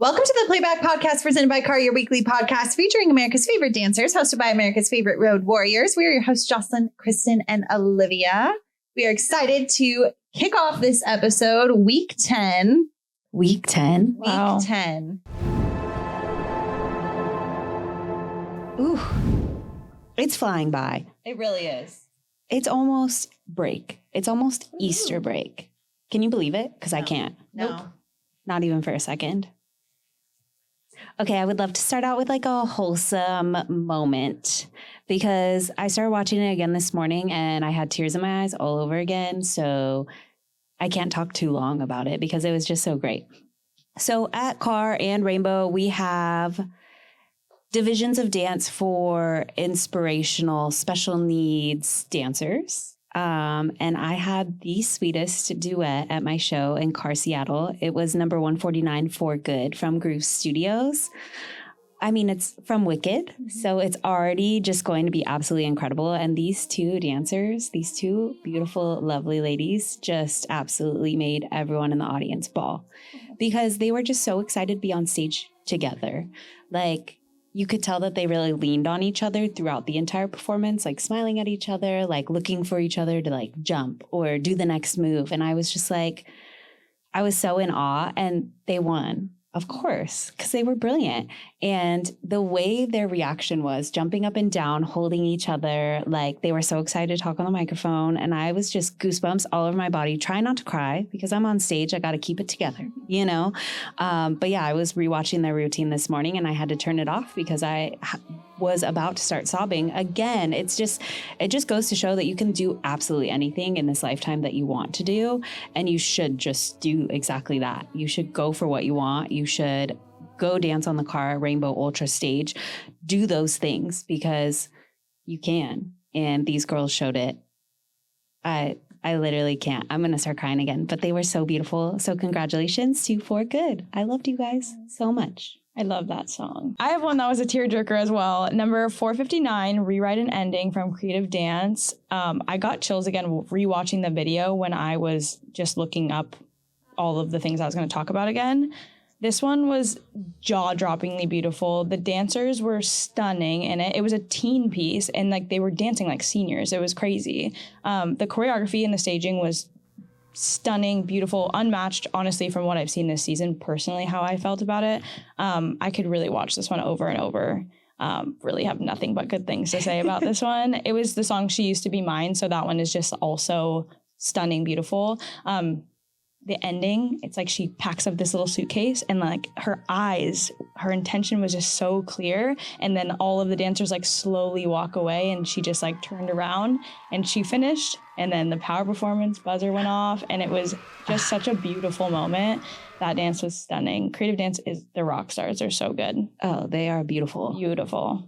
Welcome to the Playback Podcast presented by Car, your weekly podcast featuring America's favorite dancers, hosted by America's favorite road warriors. We are your hosts, Jocelyn, Kristyn, and Olivia. We are excited to kick off this episode, week 10. Week 10? Wow. Week 10. Ooh, it's flying by. It really is. It's almost break. It's almost Easter break. Can you believe it? Because I can't. No. Nope. Not even for a second. Okay, I would love to start out with like a wholesome moment because I started watching it again this morning and I had tears in my eyes all over again. So I can't talk too long about it because it was just so great. So at Car and Rainbow, we have divisions of dance for inspirational special needs dancers. And I had the sweetest duet at my show in Car, Seattle. It was number 149 for Good from Groove Studios. I mean, it's from Wicked, so it's already just going to be absolutely incredible. And these two dancers, these two beautiful, lovely ladies just absolutely made everyone in the audience bawl because they were just so excited to be on stage together. Like, you could tell that they really leaned on each other throughout the entire performance, like smiling at each other, like looking for each other to like jump or do the next move. And I was just like, I was so in awe, and they won, of course, because they were brilliant. And the way their reaction was jumping up and down, holding each other, like they were so excited to talk on the microphone. And I was just goosebumps all over my body, trying not to cry because I'm on stage. I got to keep it together, you know? But yeah, I was rewatching their routine this morning and I had to turn it off because I was about to start sobbing again. It just goes to show that you can do absolutely anything in this lifetime that you want to do. And you should just do exactly that. You should go for what you want. You should go dance on the Car Rainbow Ultra stage, do those things because you can. And these girls showed it. I literally can't. I'm going to start crying again, but they were so beautiful. So congratulations to For Good. I loved you guys so much. I love that song. I have one that was a tearjerker as well. Number 459, Rewrite an Ending from Creative Dance. I got chills again rewatching the video when I was just looking up all of the things I was going to talk about again. This one was jaw-droppingly beautiful. The dancers were stunning in it. It was a teen piece, and like they were dancing like seniors. It was crazy. The choreography and the staging was stunning, beautiful, unmatched, honestly, from what I've seen this season, personally, how I felt about it. I could really watch this one over and over. Really have nothing but good things to say about this one. It was the song She Used to Be Mine, so that one is just also stunning, beautiful. The ending, it's like she packs up this little suitcase and like her eyes, her intention was just so clear. And then all of the dancers like slowly walk away and she just like turned around and she finished. And then the power performance buzzer went off and it was just such a beautiful moment. That dance was stunning. Creative Dance is the rock stars. They're so good. Oh, they are beautiful. Beautiful.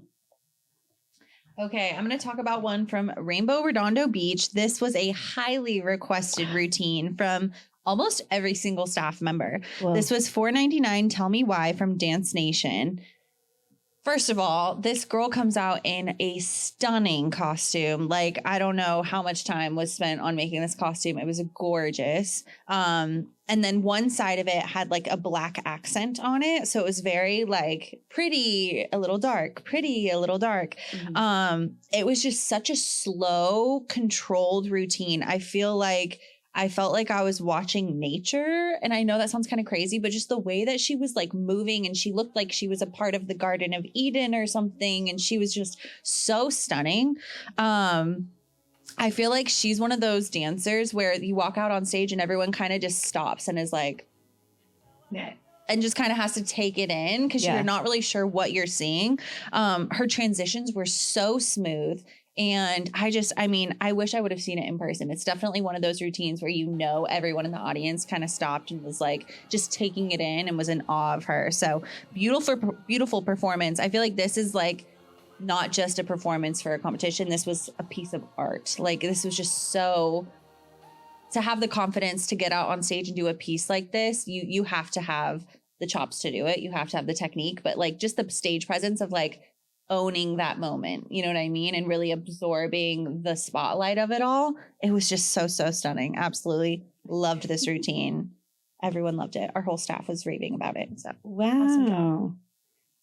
Okay, I'm going to talk about one from Rainbow Redondo Beach. This was a highly requested routine from almost every single staff member. Whoa. This was $4.99 Tell Me Why from Dance Nation. First of all, this girl comes out in a stunning costume. Like, I don't know how much time was spent on making this costume. It was gorgeous. And then one side of it had like a black accent on it. So it was very like pretty, a little dark, pretty, a little dark. Mm-hmm. It was just such a slow, controlled routine. I felt like I was watching nature, and I know that sounds kind of crazy, but just the way that she was like moving and she looked like she was a part of the Garden of Eden or something, and she was just so stunning. I feel like she's one of those dancers where you walk out on stage and everyone kind of just stops and is like, and just kind of has to take it in because you're not really sure what you're seeing. Her transitions were so smooth. And I wish I would have seen it in person. It's definitely one of those routines where, you know, everyone in the audience kind of stopped and was like just taking it in and was in awe of her. So beautiful performance. I feel like this is like not just a performance for a competition. This was a piece of art. Like, this was just so, to have the confidence to get out on stage and do a piece like this, you have to have the chops to do it. You have to have the technique, but like just the stage presence of like owning that moment, you know what I mean? And really absorbing the spotlight of it all. It was just so stunning. Absolutely loved this routine. everyone loved it. Our whole staff was raving about it. So wow. awesome job.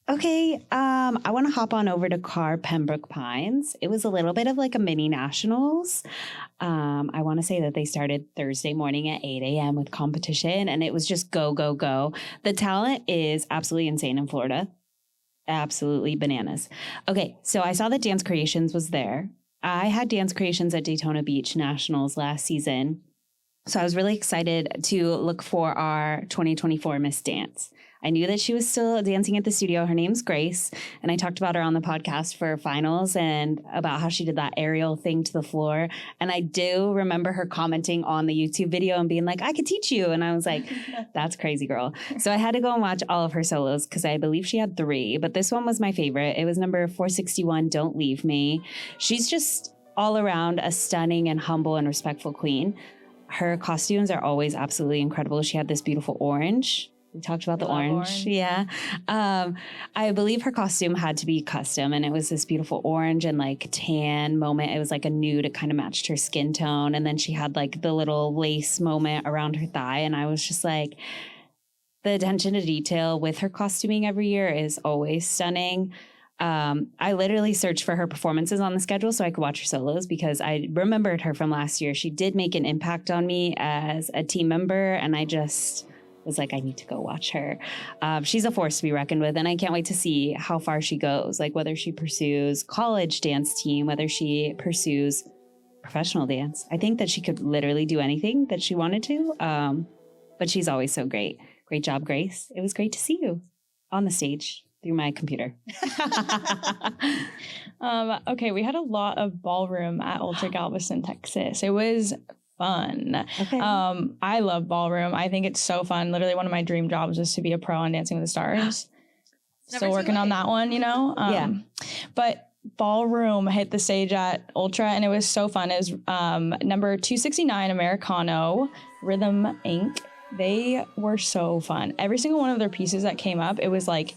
Okay, I want to hop on over to Carr Pembroke Pines. It was a little bit of like a mini nationals. I want to say that they started Thursday morning at 8 a.m. with competition, and it was just go, go, go. The talent is absolutely insane in Florida. Absolutely bananas. Okay, so I saw that Dance Creations was there. I had Dance Creations at Daytona Beach Nationals last season. So I was really excited to look for our 2024 Miss Dance. I knew that she was still dancing at the studio. Her name's Grace, and I talked about her on the podcast for finals and about how she did that aerial thing to the floor. And I do remember her commenting on the YouTube video and being like, I could teach you. And I was like, that's crazy, girl. So I had to go and watch all of her solos because I believe she had 3, but this one was my favorite. It was number 461, Don't Leave Me. She's just all around a stunning and humble and respectful queen. Her costumes are always absolutely incredible. She had this beautiful orange. We talked about the orange. Yeah. I believe her costume had to be custom, and it was this beautiful orange and like tan moment. It was like a nude. It kind of matched her skin tone. And then she had like the little lace moment around her thigh. And I was just like, the attention to detail with her costuming every year is always stunning. I literally searched for her performances on the schedule so I could watch her solos because I remembered her from last year. She did make an impact on me as a team member, and I just was like, I need to go watch her. She's a force to be reckoned with, and I can't wait to see how far she goes, like whether she pursues college dance team, whether she pursues professional dance. I think that she could literally do anything that she wanted to, but she's always so great. Great job, Grace. It was great to see you on the stage through my computer. Okay, we had a lot of ballroom at Ultra Galveston, Texas. It was fun. Okay. I love ballroom. I think it's so fun. Literally one of my dream jobs was to be a pro on Dancing with the Stars. Still working on that one, Yeah. But ballroom hit the stage at Ultra, and it was so fun. It was number 269 Americano, Rhythm Inc. They were so fun. Every single one of their pieces that came up, it was like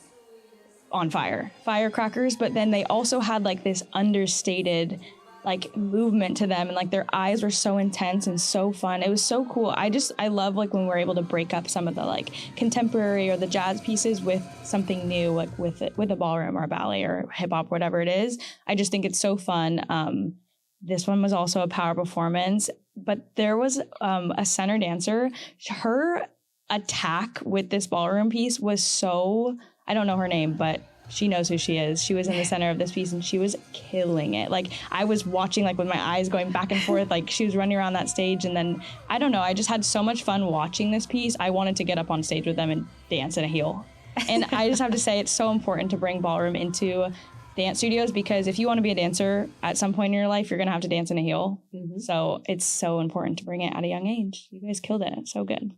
on fire, firecrackers. But then they also had like this understated like movement to them, and like their eyes were so intense and so fun. It was so cool. I love like when we're able to break up some of the like contemporary or the jazz pieces with something new, like with a ballroom or a ballet or hip hop, whatever it is. I just think it's so fun. This one was also a power performance, but there was a center dancer. Her attack with this ballroom piece was so, I don't know her name, but she knows who she is. She was in the center of this piece and she was killing it. Like I was watching like with my eyes going back and forth, like she was running around that stage. And then I don't know, I just had so much fun watching this piece. I wanted to get up on stage with them and dance in a heel. And I just have to say it's so important to bring ballroom into dance studios, because if you want to be a dancer at some point in your life, you're going to have to dance in a heel. Mm-hmm. So it's so important to bring it at a young age. You guys killed it. It's so good.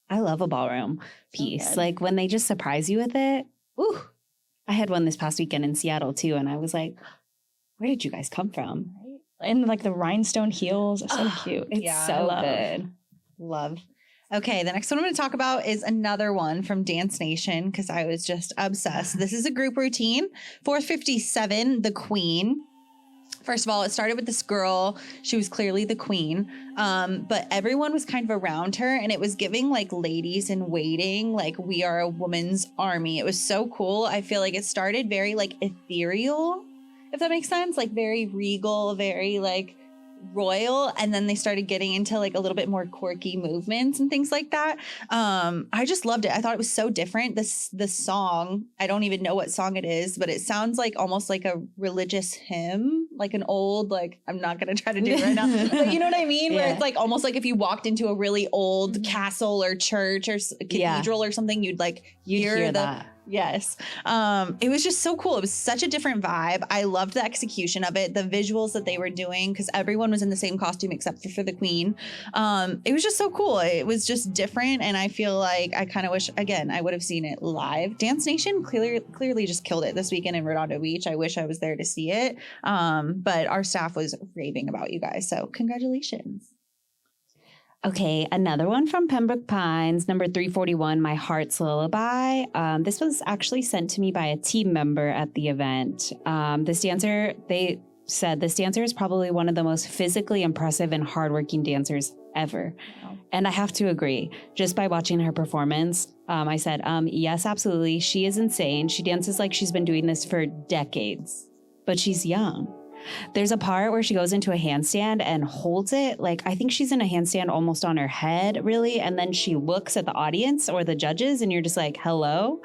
I love a ballroom piece. Like when they just surprise you with it. Ooh. I had one this past weekend in Seattle too, and I was like, where did you guys come from? And like the rhinestone heels are so cute. It's so good. Love. Okay, the next one I'm going to talk about is another one from Dance Nation because I was just obsessed. This is a group routine. 457, The Queen. First of all, it started with this girl. She was clearly the queen, but everyone was kind of around her, and it was giving like ladies in waiting, like we are a woman's army. It was so cool. I feel like it started very like ethereal, if that makes sense, like very regal, very like royal, and then they started getting into like a little bit more quirky movements and things like that. I just loved it. I thought it was so different. The song, I don't even know what song it is, but it sounds like almost like a religious hymn, like an old, like I'm not gonna try to do it right now, but you know what I mean? Where it's like almost like if you walked into a really old castle or church or cathedral or something, you'd hear that. Yes. It was just so cool. It was such a different vibe. I loved the execution of it, the visuals that they were doing, because everyone was in the same costume except for the queen. It was just so cool. It was just different. And I feel like I kind of wish, again, I would have seen it live. Dance Nation clearly just killed it this weekend in Redondo Beach. I wish I was there to see it. But our staff was raving about you guys. So congratulations. Okay, another one from Pembroke Pines, number 341, My Heart's Lullaby. This was actually sent to me by a team member at the event. They said this dancer is probably one of the most physically impressive and hardworking dancers ever. Wow. And I have to agree, just by watching her performance, I said, yes, absolutely. She is insane. She dances like she's been doing this for decades, but she's young. There's a part where she goes into a handstand and holds it. Like, I think she's in a handstand almost on her head, really. And then she looks at the audience or the judges and you're just like, hello.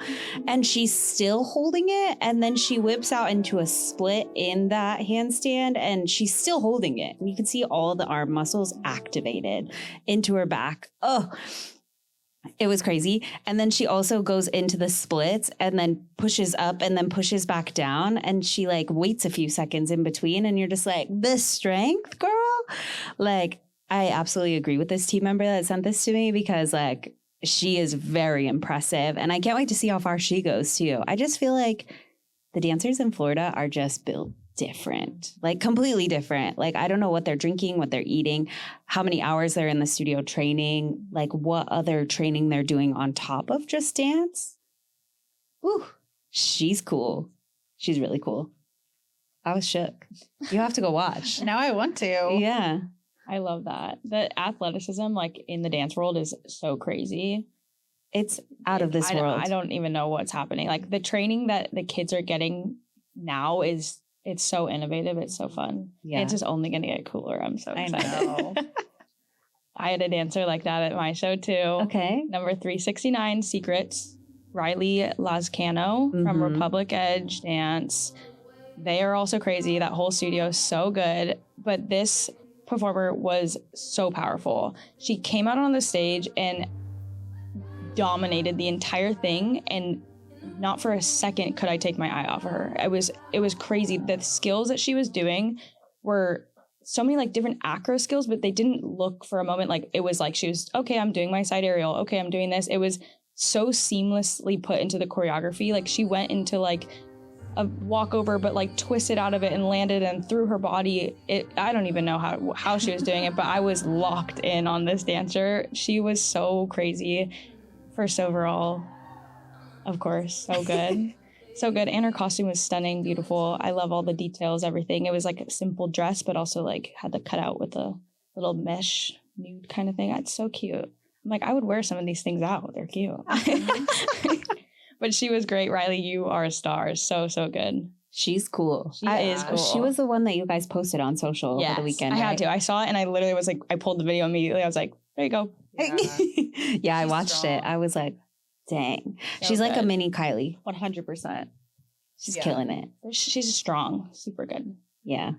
And she's still holding it. And then she whips out into a split in that handstand and she's still holding it. And you can see all the arm muscles activated into her back. Oh, it was crazy. And then she also goes into the splits and then pushes up and then pushes back down. And she like waits a few seconds in between. And you're just like, the strength, girl. Like, I absolutely agree with this team member that sent this to me because like she is very impressive. And I can't wait to see how far she goes too. I just feel like the dancers in Florida are just built different, like completely different. Like, I don't know what they're drinking, what they're eating, how many hours they're in the studio training, like what other training they're doing on top of just dance. Woo, she's cool. She's really cool. I was shook. You have to go watch. Now I want to. Yeah. I love that. The athleticism, like in the dance world, is so crazy. It's out of this world. I don't even know what's happening. Like the training that the kids are getting now it's so innovative. It's so fun. Yeah. It's just only going to get cooler. I'm so excited. I know. I had a dancer like that at my show too. Okay. Number 369, Secrets, Riley Lazcano from Republic Edge Dance. They are also crazy. That whole studio is so good. But this performer was so powerful. She came out on the stage and dominated the entire thing, and not for a second could I take my eye off of her. It was crazy. The skills that she was doing were so many like different acro skills, but they didn't look for a moment like it was like she was, okay, I'm doing my side aerial. Okay, I'm doing this. It was so seamlessly put into the choreography. Like she went into like a walkover, but like twisted out of it and landed and threw her body. I don't even know how she was doing it, but I was locked in on this dancer. She was so crazy. First overall, of course, so good. So good. And her costume was stunning, beautiful. I love all the details, everything. It was like a simple dress, but also like had the cutout with a little mesh nude kind of thing. It's so cute. I'm like, I would wear some of these things out. They're cute. But she was great. Riley, you are a star. So, so good. She's cool. She is cool. She was the one that you guys posted on social over the weekend. I had to. I saw it and I literally was like, I pulled the video immediately. I was like, there you go. Yeah, I watched it. I was like, dang. So she's like a good. mini Kylie. 100%. She's killing it. She's strong. Super good. Yeah.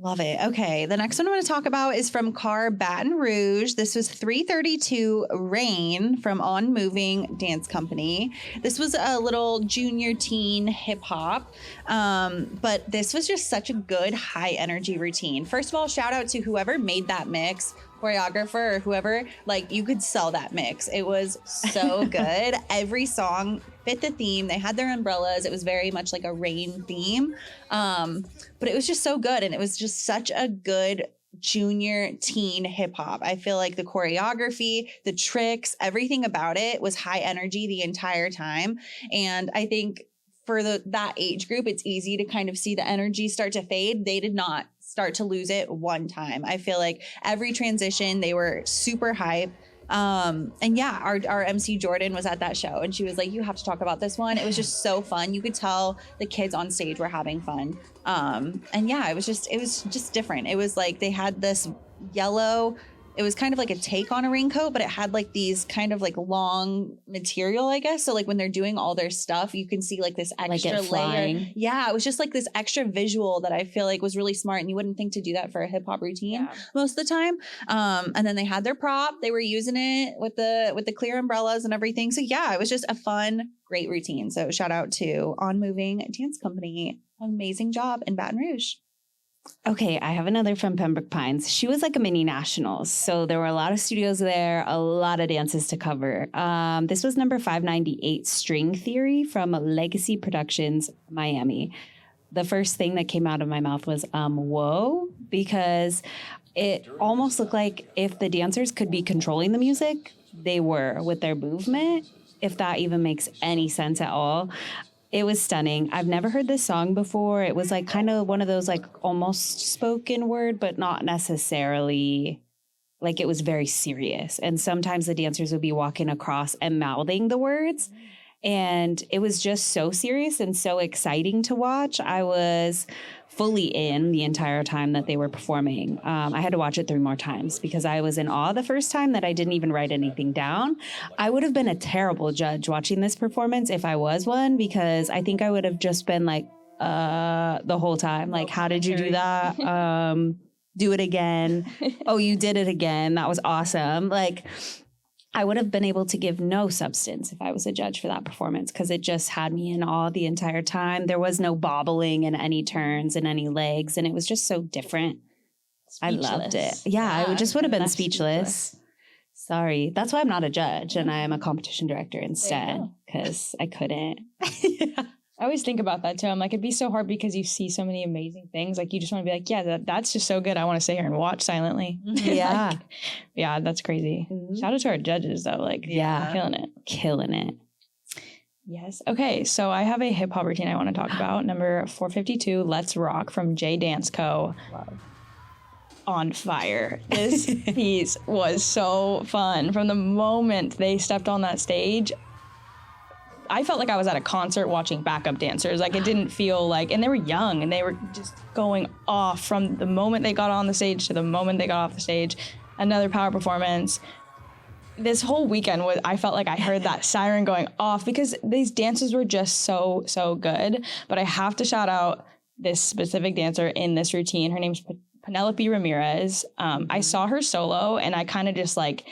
Love it. Okay. The next one I'm going to talk about is from Car Baton Rouge. This was 332 Rain from On Moving Dance Company. This was a little junior teen hip hop. But this was just such a good high energy routine. First of all, shout out to whoever made that mix, choreographer or whoever, like you could sell that mix. It was so good. Every song fit the theme. They had their umbrellas. It was very much like a rain theme. But it was just so good. And it was just such a good junior teen hip hop. I feel like the choreography, the tricks, everything about it was high energy the entire time. And I think for that age group, it's easy to kind of see the energy start to fade. They did not start to lose it one time. I feel like every transition, they were super hype. And yeah, our MC Jordan was at that show and she was like, you have to talk about this one. It was just so fun. You could tell the kids on stage were having fun. And yeah, it was just different. It was like they had this yellow, it was kind of like a take on a raincoat, but it had like these kind of like long material, I guess. So like when they're doing all their stuff, you can see like this extra layer. Flying. Yeah, it was just like this extra visual that I feel like was really smart. And you wouldn't think to do that for a hip hop routine most of the time. And then they had their prop. They were using it with the clear umbrellas and everything. So yeah, it was just a fun, great routine. So shout out to On Moving Dance Company. Amazing job in Baton Rouge. Okay, I have another from Pembroke Pines. She was like a mini nationals. So there were a lot of studios there, a lot of dances to cover. This was number 598, String Theory from Legacy Productions, Miami. The first thing that came out of my mouth was, whoa, because it almost looked like if the dancers could be controlling the music, they were with their movement, if that even makes any sense at all. It was stunning. I've never heard this song before. It was like kind of one of those like almost spoken word, but not necessarily like it was very serious. And sometimes the dancers would be walking across and mouthing the words. And it was just so serious and so exciting to watch. I was fully in the entire time that they were performing. I had to watch it 3 more times because I was in awe the first time that I didn't even write anything down. I would have been a terrible judge watching this performance if I was one, because I think I would have just been like, the whole time, like, how did you do that? Do it again. Oh, you did it again. That was awesome. Like, I would have been able to give no substance if I was a judge for that performance, because it just had me in awe the entire time. There was no bobbling in any turns and any legs, and it was just so different. Speechless. I loved it. Yeah, I just would have been speechless. Sorry. That's why I'm not a judge and I am a competition director instead, because I couldn't. Yeah. I always think about that too. I'm like, it'd be so hard because you see so many amazing things. Like, you just want to be like, yeah, that's just so good. I want to sit here and watch silently. Yeah. Like, yeah, that's crazy. Shout out to our judges though. Like, yeah, killing it. Yes. Okay. So I have a hip hop routine I want to talk about. Number 452, Let's Rock from J Dance Co. Love. On fire. This piece was so fun. From the moment they stepped on that stage, I felt like I was at a concert watching backup dancers. Like, it didn't feel like, and they were young and they were just going off from the moment they got on the stage to the moment they got off the stage. Another power performance. This whole weekend I felt like I heard that siren going off because these dances were just so, so good. But I have to shout out this specific dancer in this routine. Her name's Penelope Ramirez. I saw her solo and I kind of just like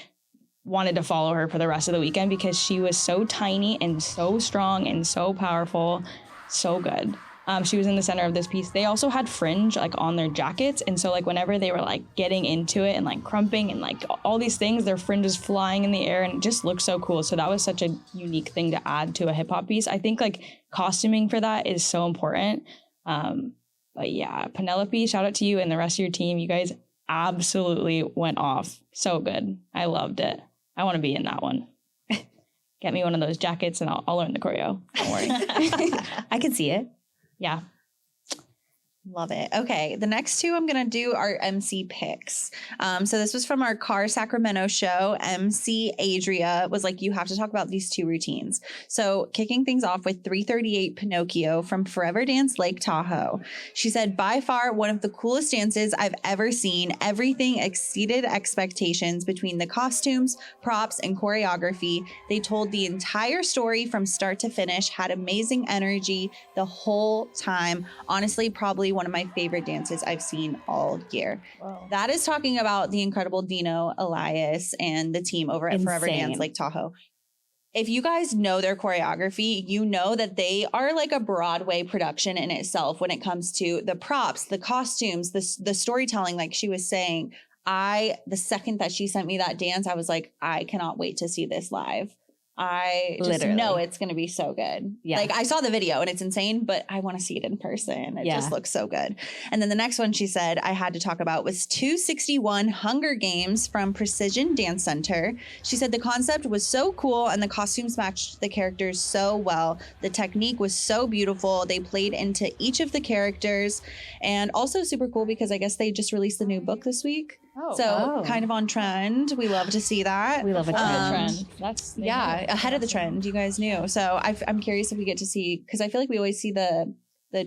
wanted to follow her for the rest of the weekend because she was so tiny and so strong and so powerful, so good. She was in the center of this piece. They also had fringe like on their jackets, and so like whenever they were like getting into it and like crumping and like all these things, their fringe is flying in the air and it just looked so cool. So that was such a unique thing to add to a hip hop piece. I think like costuming for that is so important. But yeah, Penelope, shout out to you and the rest of your team. You guys absolutely went off. So good. I loved it. I want to be in that one. Get me one of those jackets and I'll learn the choreo. Don't worry. I can see it. Yeah. Love it. Okay. The next 2 I'm going to do are MC picks. So this was from our Car Sacramento show. MC Adria was like, you have to talk about these 2 routines. So kicking things off with 338 Pinocchio from Forever Dance Lake Tahoe. She said, by far one of the coolest dances I've ever seen. Everything exceeded expectations between the costumes, props, and choreography. They told the entire story from start to finish, had amazing energy the whole time. Honestly, probably one of my favorite dances I've seen all year. Wow. That is talking about the incredible Dino, Elias, and the team over at Forever Dance Lake Tahoe. If you guys know their choreography, you know that they are like a Broadway production in itself when it comes to the props, the costumes, the storytelling. Like she was saying, the second that she sent me that dance, I was like, I cannot wait to see this live. I just know it's going to be so good. Yeah. Like I saw the video and it's insane, but I want to see it in person. It just looks so good. And then the next one she said I had to talk about was 261 Hunger Games from Precision Dance Center. She said the concept was so cool and the costumes matched the characters so well. The technique was so beautiful. They played into each of the characters, and also super cool because I guess they just released the new book this week. Kind of on trend. We love to see that. We love a trend. That's ahead of the trend. You guys knew. So I'm curious if we get to see, because I feel like we always see the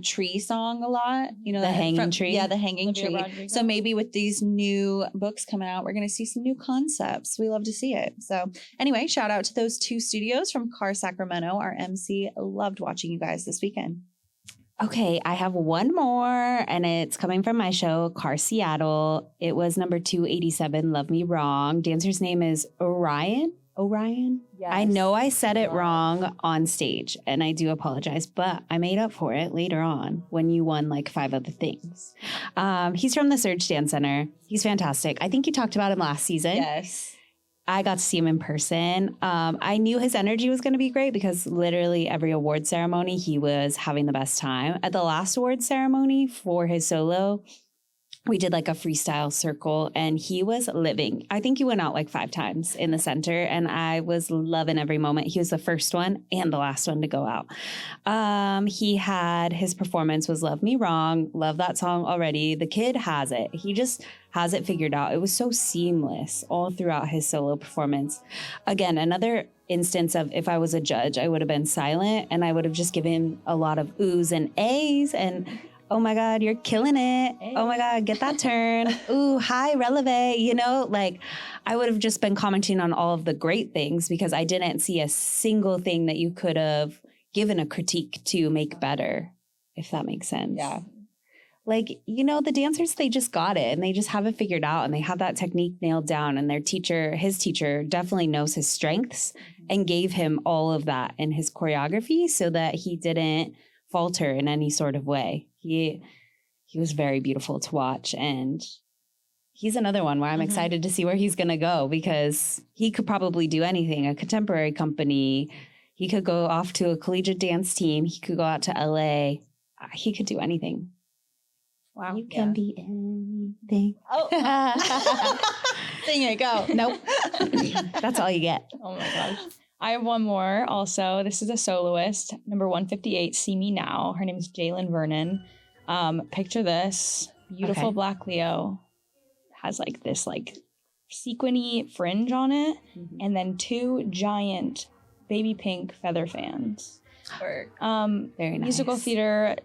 tree song a lot. You know, the hanging tree. Yeah, the hanging tree. Rodriguez. So maybe with these new books coming out, we're going to see some new concepts. We love to see it. So anyway, shout out to those 2 studios from Car Sacramento. Our MC loved watching you guys this weekend. Okay, I have one more, and it's coming from my show, Car Seattle. It was number 287, Love Me Wrong. Dancer's name is Orion. Yes. I know I said it wrong on stage, and I do apologize, but I made up for it later on when you won like 5 other things. He's from the Surge Dance Center. He's fantastic. I think you talked about him last season. Yes. I got to see him in person. I knew his energy was going to be great because literally every award ceremony, he was having the best time. At the last award ceremony for his solo, we did like a freestyle circle and he was living. I think he went out like 5 times in the center and I was loving every moment. He was the first one and the last one to go out. His performance was Love Me Wrong. Love that song already. The kid has it. He just has it figured out. It was so seamless all throughout his solo performance. Again, another instance of if I was a judge, I would have been silent and I would have just given a lot of oohs and ahs and oh my God, you're killing it. Oh my God, get that turn. Ooh, hi, releve. You know, like I would have just been commenting on all of the great things because I didn't see a single thing that you could have given a critique to make better, if that makes sense. Yeah. Like, you know, the dancers, they just got it and they just have it figured out and they have that technique nailed down. And their teacher, his teacher definitely knows his strengths and gave him all of that in his choreography so that he didn't falter in any sort of way. He was very beautiful to watch, and he's another one where I'm excited to see where he's going to go because he could probably do anything. A contemporary company, he could go off to a collegiate dance team, he could go out to LA, he could do anything. Wow. You can be anything. Oh. Sing it, go. Nope. That's all you get. Oh my gosh. I have one more also. This is a soloist, number 158, See Me Now. Her name is Jalen Vernon. Picture this. Beautiful black Leo. Has like this like sequiny fringe on it. And then 2 giant baby pink feather fans. Work. Very nice. Musical theater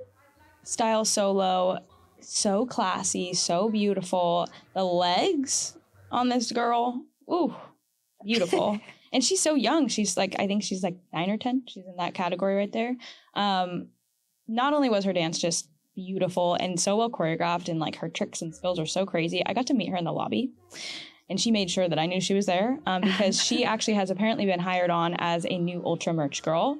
style solo. So classy, so beautiful. The legs on this girl. Ooh, beautiful. And she's so young. She's like, I think she's like 9 or 10. She's in that category right there. Not only was her dance just beautiful and so well choreographed and like her tricks and skills are so crazy, I got to meet her in the lobby. And she made sure that I knew she was there because she actually has apparently been hired on as a new Ultra merch girl.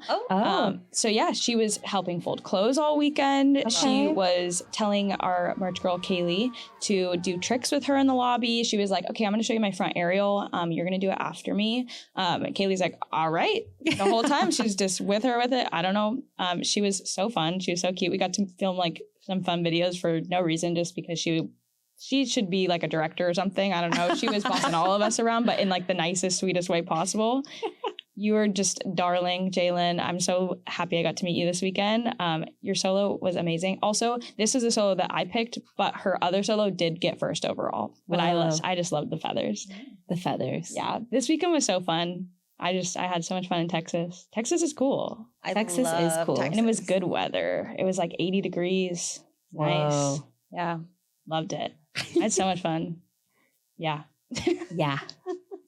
So yeah, she was helping fold clothes all weekend. Okay. She was telling our merch girl, Kaylee, to do tricks with her in the lobby. She was like, okay, I'm going to show you my front aerial. You're going to do it after me. And Kaylee's like, all right. The whole time she's just with her with it. I don't know. She was so fun. She was so cute. We got to film like some fun videos for no reason, just because she should be like a director or something. I don't know. She was bossing all of us around, but in like the nicest, sweetest way possible. You were just darling, Jalen. I'm so happy I got to meet you this weekend. Your solo was amazing. Also, this is a solo that I picked, but her other solo did get first overall. But I just loved the feathers. The feathers. Yeah. This weekend was so fun. I had so much fun in Texas. Texas is cool. Texas is cool. Texas. And it was good weather. It was like 80 degrees. Nice. Yeah. Loved it. I had so much fun. Yeah. Yeah.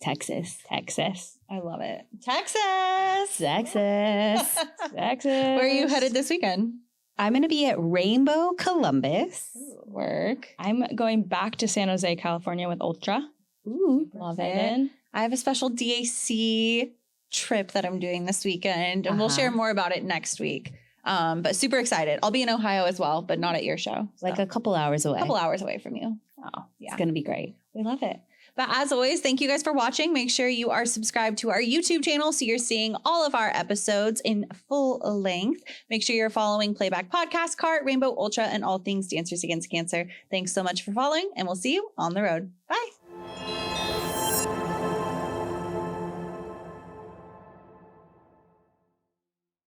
Texas. I love it. Texas. Texas. Where are you headed this weekend? I'm going to be at Rainbow Columbus. Work. I'm going back to San Jose, California with Ultra. Ooh. Love it. I have a special DAC trip that I'm doing this weekend, and we'll share more about it next week. But super excited. I'll be in Ohio as well, but not at your show. So. Like a couple hours away. A couple hours away from you. Oh, yeah. It's going to be great. We love it. But as always, thank you guys for watching. Make sure you are subscribed to our YouTube channel so you're seeing all of our episodes in full length. Make sure you're following Playback Podcast, CART, Rainbow Ultra, and all things Dancers Against Cancer. Thanks so much for following, and we'll see you on the road. Bye.